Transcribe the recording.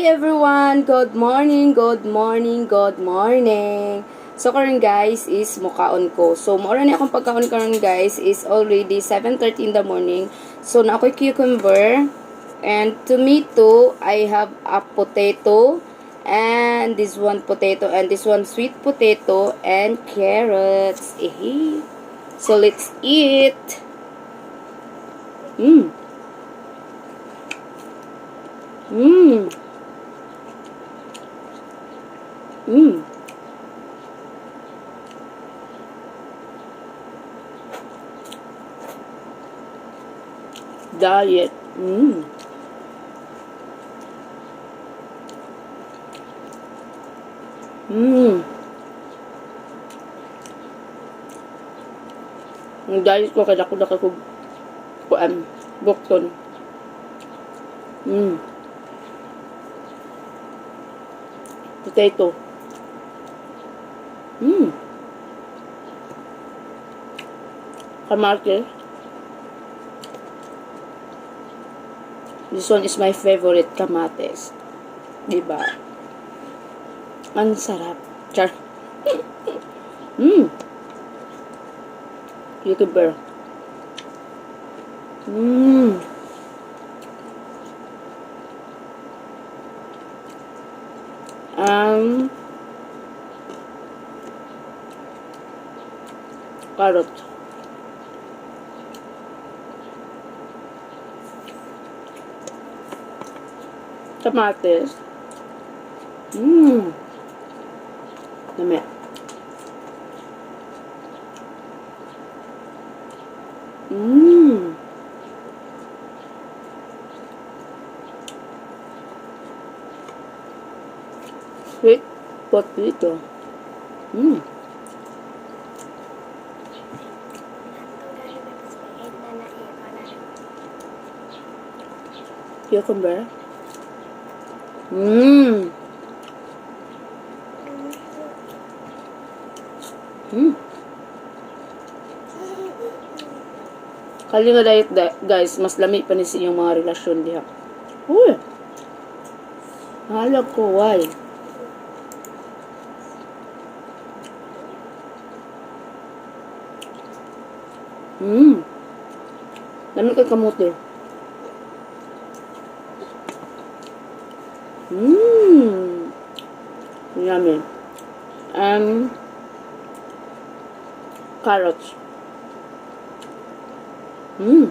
Hi everyone! Good morning, good morning, good morning! So karon guys is mukaon ko. So maura ni akong pagkaon karon guys is already 7:30 in the morning. So na ako'y cucumber and tomato. I have a potato and this one potato and this one sweet potato and carrots. So let's eat. Mmm. Mmm. Mmm. Diet. Mmm. Mmm. Ang diet ko kada ko kuan bukton. Mmm. Potato. Mmm. Kamatis. This one is my favorite, kamatis. Diba? Ang sarap. Char. Mmm. Cucumber. Mmm. Carrot. Kamatis. Mmm. Dami. Mmm. Sweet potato. Mmm. Cucumber. Mmm. Mmm. Kali nga diet guys, mas lami pa ni sa inyong mga relasyon diha. Uy! Mahalag ko, why? Mmm. Lami kay kamote. Mmm. Yummy. Carrots. Mmm.